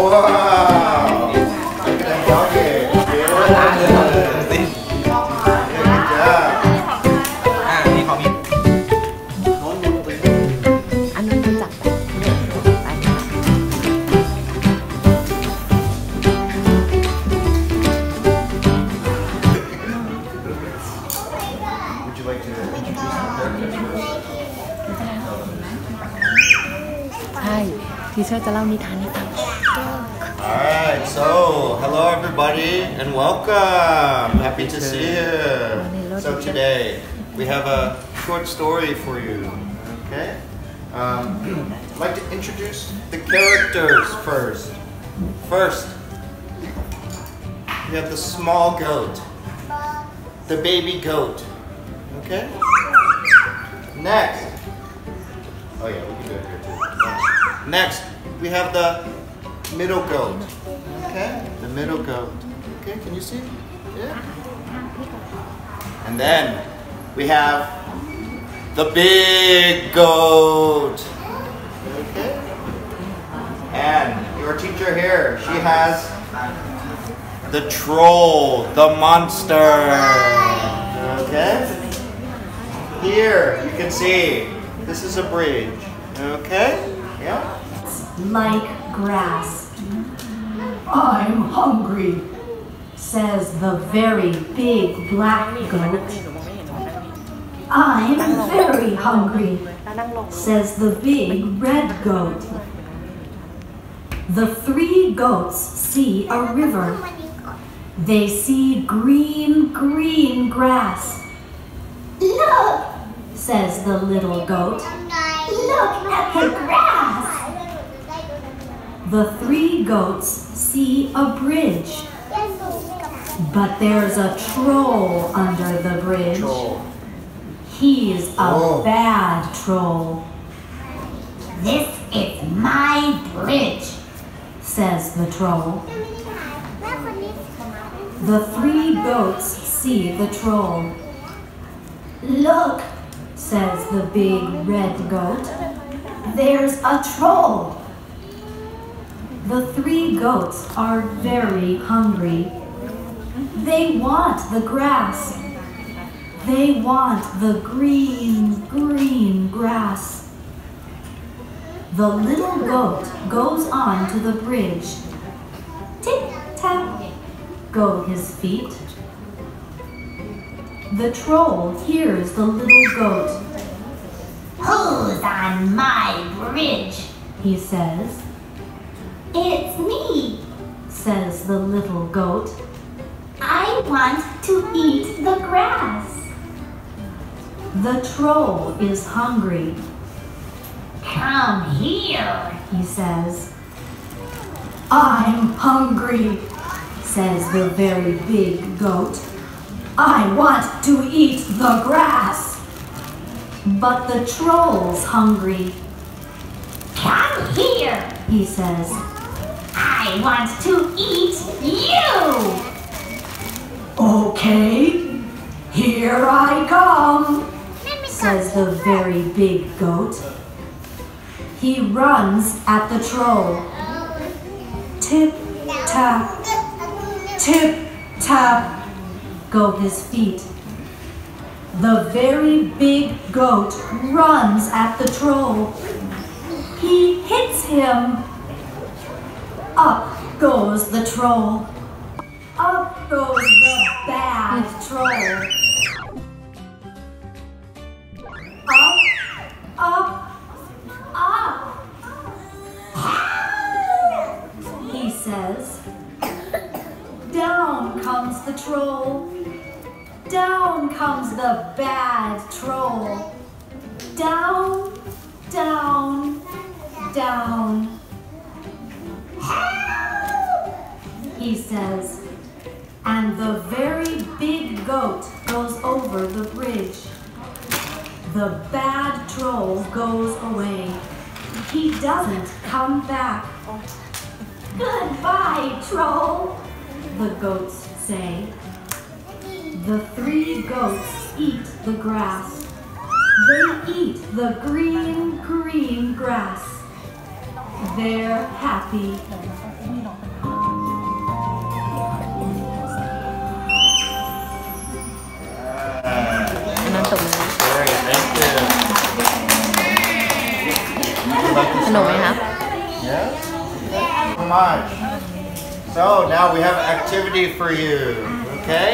Wow! Look at that doggy. Good job. นี่เขามี อันนั้นรู้จักแบบไปค่ะ Would you like to introduce the characters first? ใช่ทีเชอร์จะเล่านิทานให้ฟัง Alright, so hello everybody and welcome. Happy to see you. So today we have a short story for you. Okay? I'd like to introduce the characters first. First, we have the small goat, the baby goat. Okay? Next. Oh yeah, we can do it here too. Next, we have the middle goat. Okay? The middle goat. Okay, can you see? Yeah. And then we have the big goat. Okay? And your teacher here, she has the troll, the monster. Okay? Here, you can see, this is a bridge. Okay? Yeah? Like grass. I'm hungry, says the very big black goat. I'm very hungry, says the big red goat. The three goats see a river. They see green, green grass. Look, says the little goat. Look at the grass. The three goats see a bridge. But there's a troll under the bridge. He's a bad troll. This is my bridge, says the troll. The three goats see the troll. Look, says the big red goat. There's a troll. The three goats are very hungry. They want the grass. They want the green, green grass. The little goat goes on to the bridge. Tip-tap go his feet. The troll hears the little goat. Who's on my bridge? He says. It's me, says the little goat. I want to eat the grass. The troll is hungry. Come here, he says. I'm hungry, says the very big goat. I want to eat the grass. But the troll's hungry. Come here, he says. I want to eat you. Okay, here I come, says the very big goat. He runs at the troll. Tip-tap, tip-tap go his feet. The very big goat runs at the troll. He hits him. Up goes the troll. Up goes the bad troll. Up, up, up. He says. Down comes the troll. Down comes the bad troll. Down, down, down. He says, and the very big goat goes over the bridge. The bad troll goes away. He doesn't come back. Goodbye, troll, the goats say. The three goats eat the grass. They eat the green, green grass. They're happy. Thank you. สนุกไหมคะ Yes. So much. So now we have activity for you. Okay.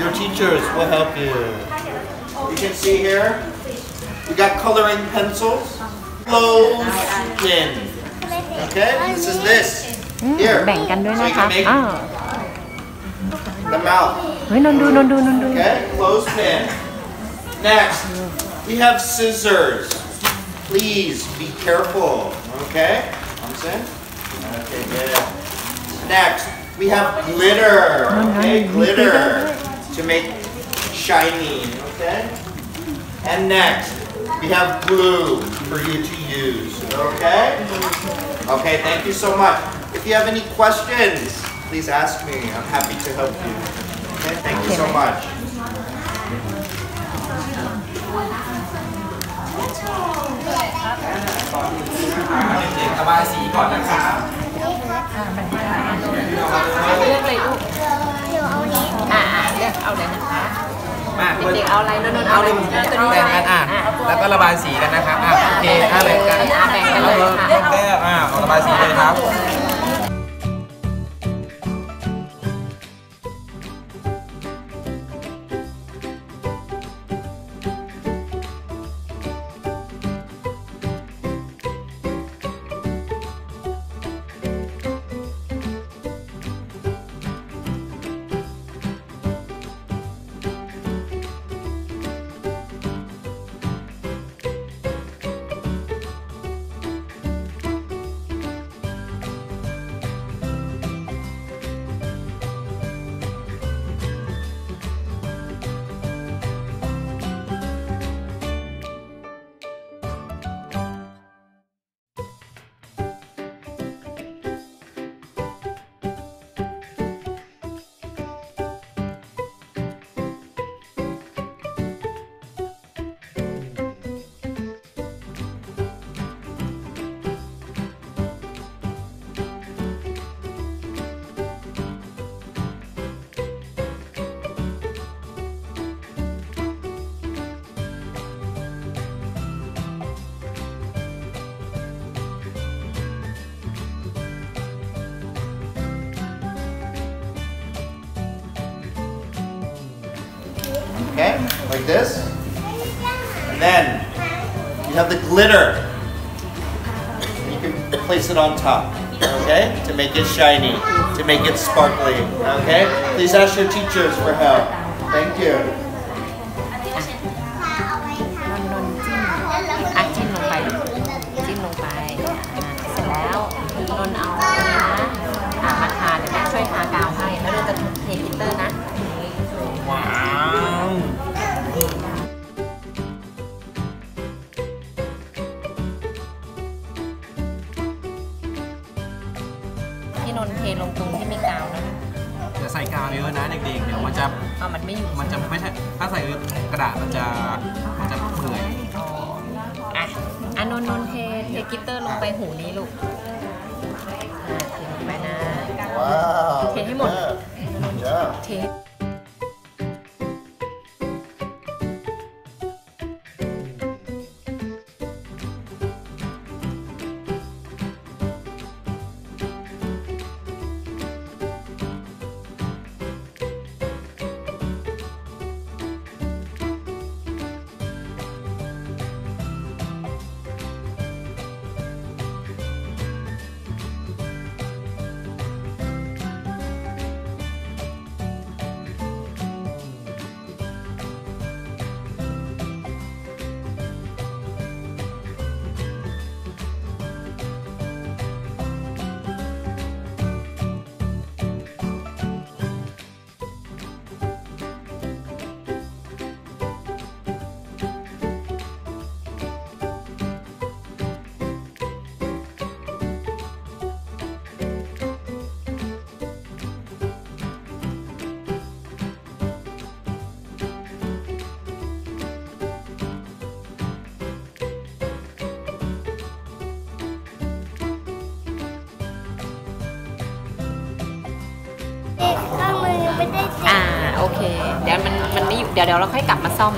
Your teachers will help you. You can see here. We got coloring pencils. Clothespin. Okay. This is this. Here. แบ่งกันด้วย So นะ you คะ can make อ้าว the mouth. เฮ้ยนนดู Okay, clothespin. Next, we have scissors. Please be careful. Okay, Thompson. Okay, good. Next, we have glitter. Okay, glitter to make shiny. Okay. And next, we have glue for you to use. Okay. Okay, thank you so much. If you have any questions, please ask me. I'm happy to help you. Okay, thank you so much. เด็กๆระบายสีก่อนนะครับ เลือกเลยลูกเลือกเอาเลยนะคะ มา เด็กๆเอาอะไรนนเอาเลยตัวนี้ แบ่งกันแล้วก็ระบายสีกันนะครับโอเคแบ่งกัน แบ่งกันเลยค่ะ แก้วเอาระบายสีเลยครับ Okay, like this. And then you have the glitter. You can place it on top, okay, to make it shiny, to make it sparkly, okay? Please ask your teachers for help. Thank you. จิ้มลงไปจิ้มลงไปเสร็จแล้วนนเอามาทาเดี๋ยวแม่ช่วยทากาวให้แล้วเราจะเทกลิตเตอร์นะ ว้าว ที่นนเทลงตรงที่มีกาวนะ จะใส่กาวเยอะนะเด็กๆเดี๋ยวมันจะ มันไม่อยู่ มันจะไม่ใช่ถ้าใส่กระดาษมันจะเปื่อย นนเทกลิตเตอร์ลงไปหูนี้ลูกเทลงไปนะ Wow. เทให้หมด Good job. เท ข้างมือไม่ได้ โอเค เดี๋ยวมันไม่อยู่เดี๋ยวเราค่อยกลับมาซ่อม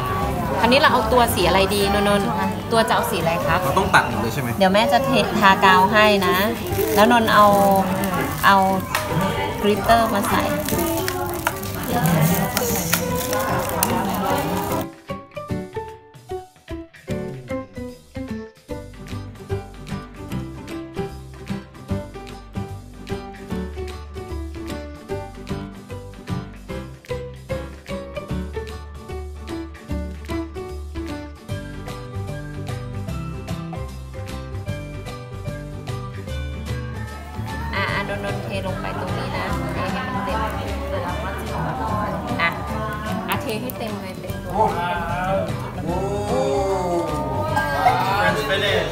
คราวนี้เราเอาตัวสีอะไรดีนนท์ตัวจะเอาสีอะไรครับเราต้องตัดหมดเลยใช่ไหมเดี๋ยวแม่จะทากาวให้นะ แล้วนนท์เอากลิตเตอร์มาใส่นนท์เทลงไปตรงนี้นะเทให้มันเต็มเทให้เต็มเลยเต็มตัว Friends finish.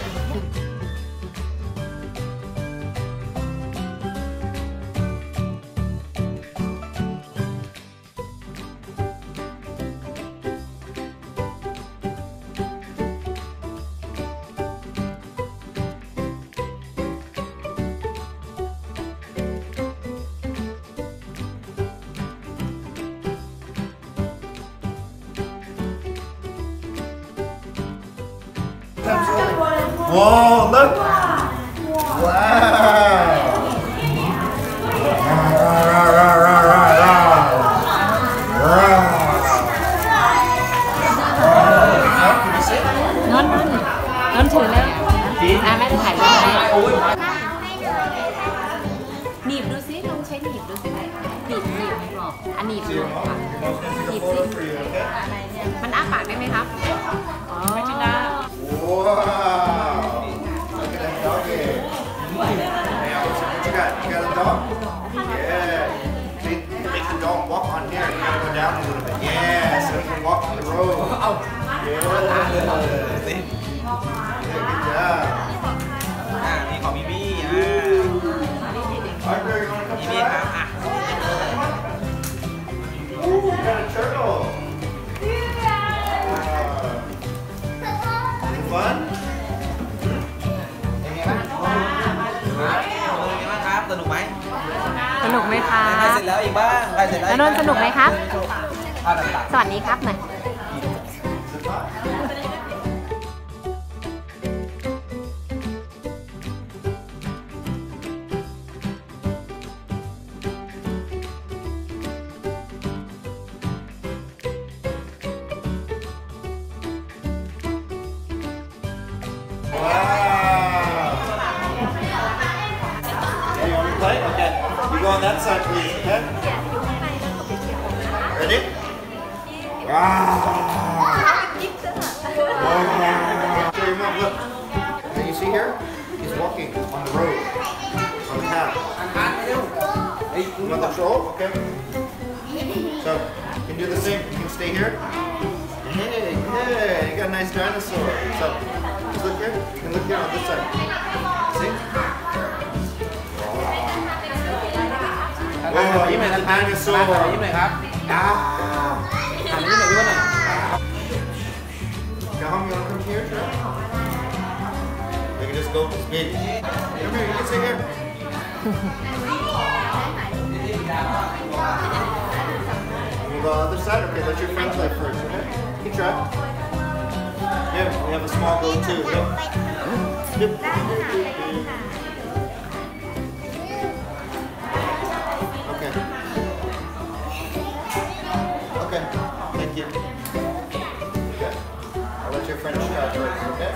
Whoa, look! Wow! นนถือเลยแม่ถ่ายรูปให้หนีบดูซิลองใช้หนีบดูซิหนีบหรอกหนีบดูค่ะหนีบซิมันอ้าปากได้ไหมครับไม่ได้ Wow! Look at that doggy. Hey, what you got? You got a dog? Yeah. See, make the dog walk on here. You gotta go down a little bit. Yeah, so he can walk on the road. Yeah. Good job. นี่ของบีบี้Arthur, you wanna come บีบี้ครับ Ooh, you got a turtle. Fun? เป็นไงบ้างครับสนุกไหม สนุกไหมคะ ใครเสร็จแล้วอีกบ้างใครเสร็จแล้ว นนท์สนุกไหมครับสวัสดีครับหน่อย Play? Okay. You go on that side, please. Okay? Ready? Wow! Show your mom, look. Can you see here? He's walking on the road. On the path. You want the troll? Okay. So, you can do the same. You can stay here. Hey, good. You got a nice dinosaur. So, just look here. You can look here on this side. See? Oh, you made a dinosaur. ยิ้มหน่อยครับยิ้มหน่อยพี่ว่าหน่อย Come, you want to come here, Trey? They can just go this big. Come here, you can sit here. You go on the other side? Okay, let your friend play first, okay? You try. Yeah, we have a small boat too. Yep. Okay, thank you. Okay, I'll let your friend try first, okay?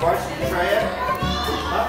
Watch, try it. Up.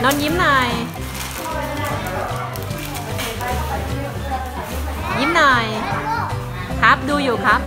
นนยิ้มหน่อย อยู่ครับ